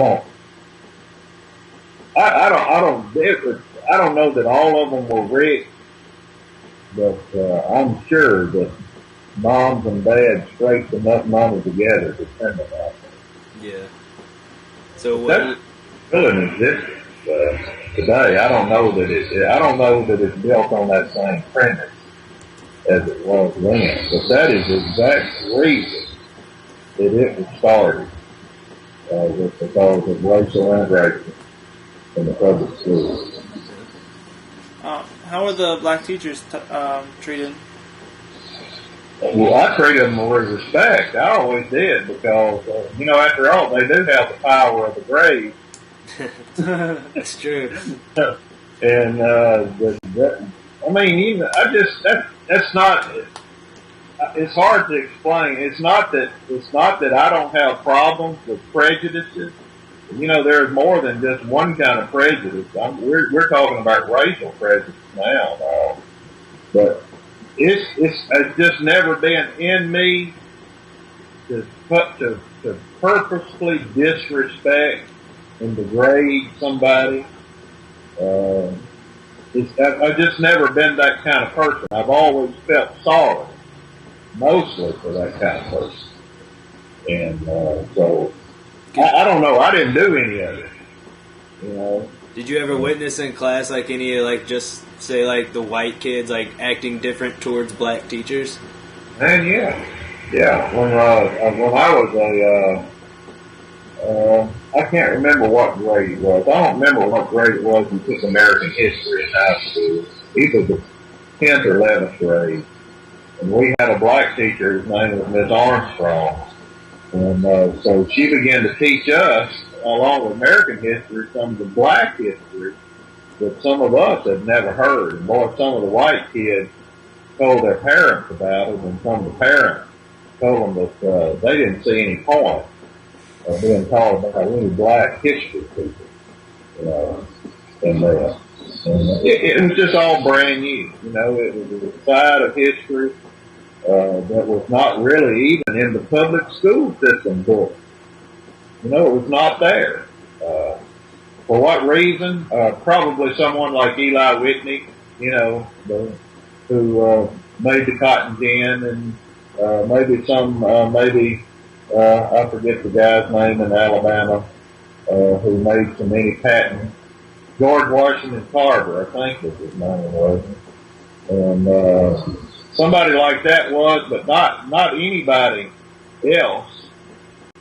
don't, I don't know that all of them were rich, but I'm sure that moms and dads scraped enough money together to send them out there. Yeah. So that's still in existence today. I don't know that it's built on that same premise as it was then, but that is the exact reason that it was started, was because of racial integration in the public schools. How are the black teachers treated? Well, I treated them with respect. I always did because, after all, they do have the power of the grave. That's true. And that's not. It's hard to explain. It's not that I don't have problems with prejudices. There's more than just one kind of prejudice. We're talking about racial prejudice now, but it's just never been in me to purposely disrespect and degrade somebody. I've just never been that kind of person. I've always felt sorry, mostly for that kind of person, and so. I don't know. I didn't do any of it. Did you ever witness in class any just say the white kids acting different towards black teachers? Man, yeah. When I was I can't remember what grade it was. I don't remember what grade it was. We took American history in high school, either the 10th or 11th grade, and we had a black teacher. His name was Miss Armstrong. And so she began to teach us, along with American history, some of the black history that some of us had never heard. And boy, some of the white kids told their parents about it, and some of the parents told them that they didn't see any point of being taught about any black history people. And it was just all brand new. It was a side of history that was not really even in the public school system book. It was not there. For what reason? Probably someone like Eli Whitney, who made the cotton gin, and maybe I forget the guy's name in Alabama who made so many patents. George Washington Carver, I think was his name was, and somebody like that was, but not anybody else.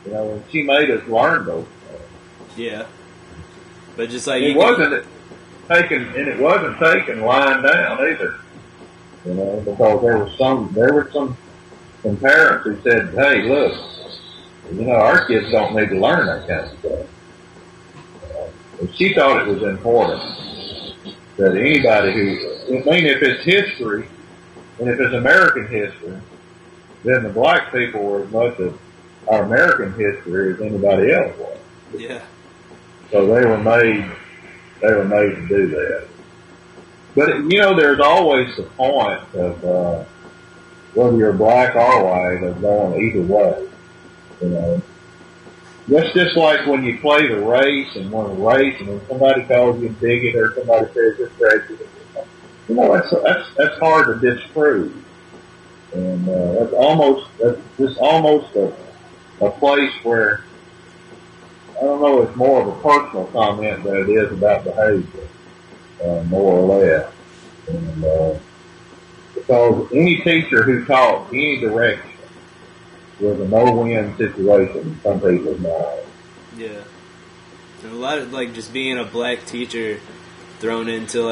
And she made us learn those things. Yeah, but just it wasn't taken lying down either. Because there were some parents who said, "Hey, look, our kids don't need to learn that kind of stuff." And she thought it was important that anybody if it's history. And if it's American history, then the black people were as much of our American history as anybody else was. Yeah. So they were made to do that. But there's always the point of whether you're black or white of going either way. That's just like when you play the race and when somebody calls you a bigot or somebody says you're prejudice. That's hard to disprove, and that's just almost a place where I don't know. It's more of a personal comment than it is about behavior, more or less. And because any teacher who taught any direction was a no-win situation in some people's minds. Yeah, and a lot of just being a black teacher. Thrown into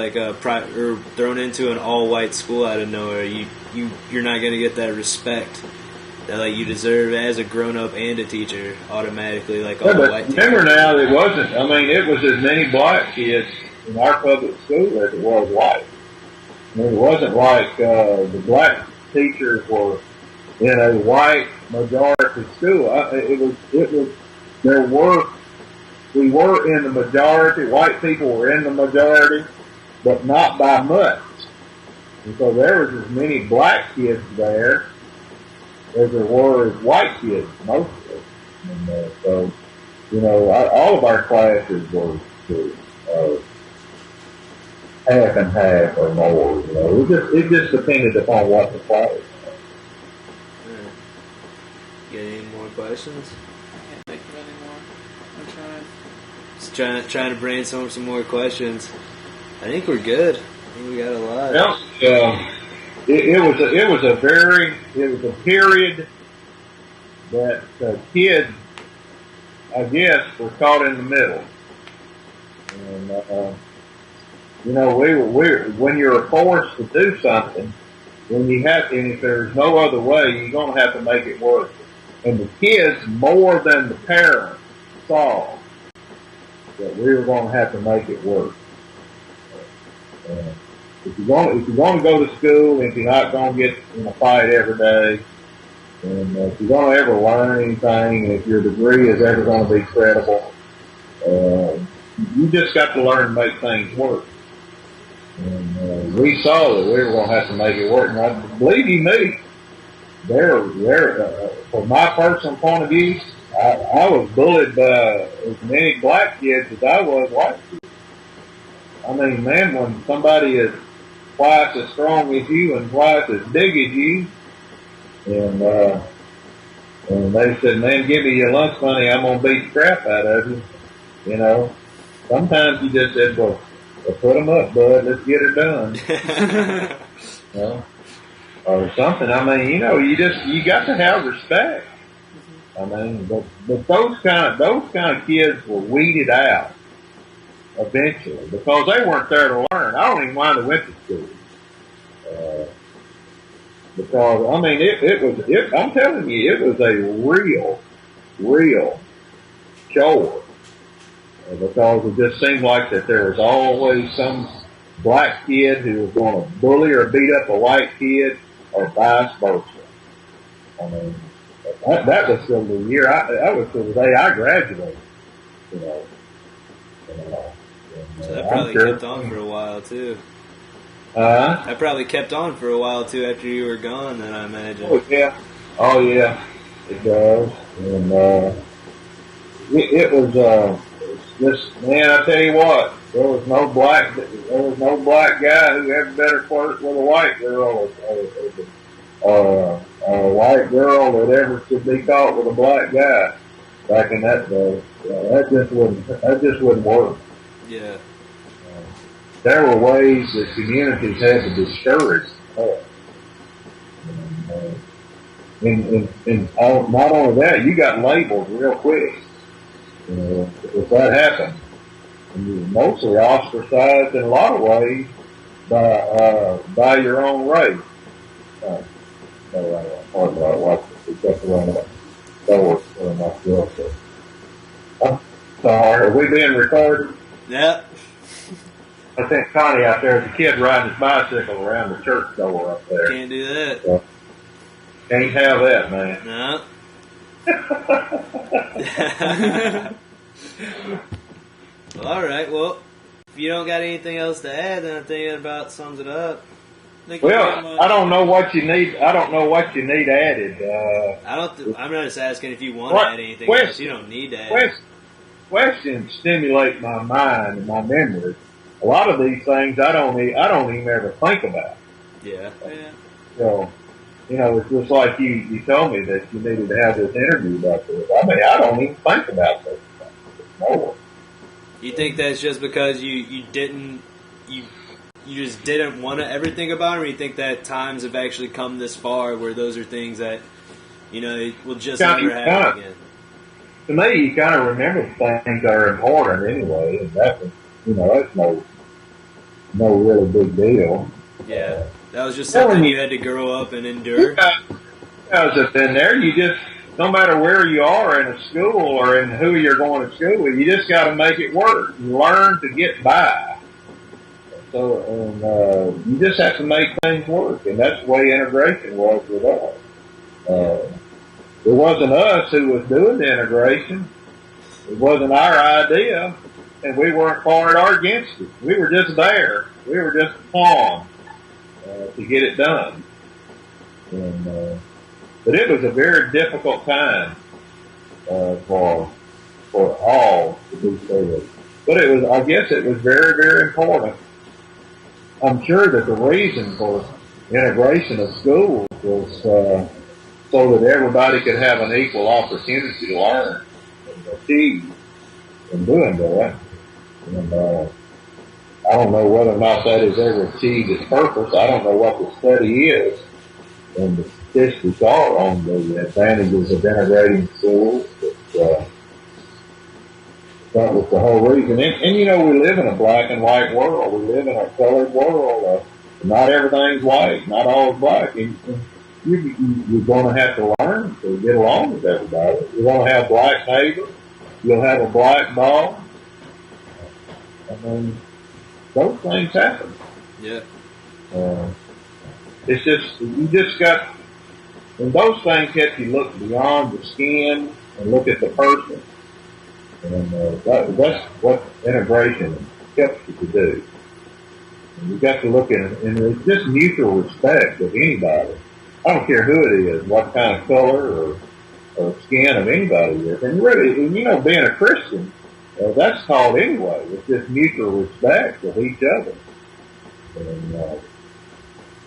thrown into an all-white school out of nowhere, you're not going to get that respect that you deserve as a grown-up and a teacher automatically all white teachers. Remember now, it wasn't. It was as many black kids in our public school as it was white. It wasn't like the black teachers were in a white majority school. We were in the majority. White people were in the majority, but not by much. And so there was as many black kids there as there were as white kids, mostly. And so all of our classes were half and half or more. It just depended upon what the class was. Got any more questions? I can't think of any more. I'm trying. Just trying to brainstorm some more questions. I think we're good. I think we got a lot. Well, it was a period that kids, I guess, were caught in the middle. And when you're forced to do something, and if there's no other way, you're going to have to make it work. And the kids, more than the parents, saw that we were going to have to make it work. If you're going to go to school, if you're not going to get in a fight every day, and if you're going to ever learn anything, and if your degree is ever going to be credible, you just got to learn to make things work. And we saw that we were going to have to make it work. And I believe you me, from my personal point of view, I was bullied by as many black kids as I was white kids. I mean, man, when somebody is twice as strong as you and twice as big as you, and they said, man, give me your lunch money, I'm going to beat the crap out of you. Sometimes you just said, well, put them up, bud, let's get her done. Or something. I mean, you got to have respect. I mean, but those kind of kids were weeded out eventually because they weren't there to learn. I don't even mind they went to school. Because, I mean, I'm telling you, it was a real chore. Because it just seemed like that there was always some black kid who was going to bully or beat up a white kid or vice versa. I mean, that was till the year, that was till the day I graduated, So that probably kept on for a while, too. That probably kept on for a while, too, after you were gone, then, I imagine. Oh, yeah. It does. And it was just, man, I tell you what, there was no black guy who ever better flirt with a white girl or a white girl that ever could be caught with a black guy back in that day. That just wouldn't work. Yeah. There were ways that communities had to discourage that. And not only that, you got labeled real quick. If that happened, and you were mostly ostracized in a lot of ways by your own race. No, I don't talk about what except around that door or my girlfriend. Sorry, are we being recorded? Yep. I think Connie out there is a kid riding his bicycle around the church door up there. Can't do that. So, can't have that, man. No. Well, all right. Well, if you don't got anything else to add, then I think that about sums it up. Well, I don't know what you need. I don't know what you need added. I'm not just asking if you want to add anything else. You don't need to add. Questions stimulate my mind and my memory. A lot of these things I don't even ever think about. Yeah. So, it's just like you told me that you needed to have this interview about this. I mean, I don't even think about those things anymore. You think that's just because you just didn't want to ever think about them, or you think that times have actually come this far where those are things that, will just never happen again? To me, you kind of remember things that are important anyway, and that's no really big deal. Yeah, that was just something you had to grow up and endure. Because if in there, you just, no matter where you are in a school or in who you're going to school with, you just got to make it work. You learn to get by. So, and you just have to make things work, and that's the way integration was with us. It wasn't us who was doing the integration. It wasn't our idea, and we weren't for it or against it. We were just there. We were just a pawn to get it done. And, but it was a very difficult time for for all to be fed. But it was, I guess it was very, very important. I'm sure that the reason for integration of schools was so that everybody could have an equal opportunity to learn and achieve in doing that. And I don't know whether or not that has ever achieved its purpose. I don't know what the study is and the statistics are on the advantages of integrating schools. But, that was the whole reason. And you know, we live in a black and white world. We live in a colored world. Not everything's white. Not all is black. And you're going to have to learn to get along with everybody. You're going to have black neighbors. You'll have a black dog. I mean, those things happen. Yeah. It's just, you just got, and those things help you look beyond the skin and look at the person. And that's what integration helps you to do. And you got to look at it, and it's just mutual respect of anybody. I don't care who it is, what kind of color or skin of anybody is. And really, you know, being a Christian, that's called anyway. It's just mutual respect of each other. And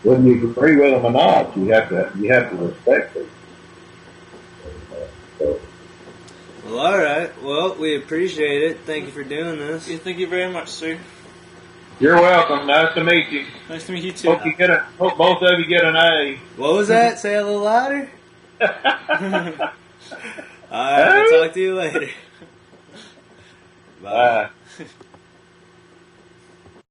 whether you agree with them or not, you have to respect them. So, Well, all right. Well, we appreciate it. Thank you for doing this. Yeah, thank you very much, sir. you're welcome. Nice to meet you. Nice to meet you too. Hope both of you get an A. What was that? Say it a little louder. All right. I'll talk to you later. Bye. Bye.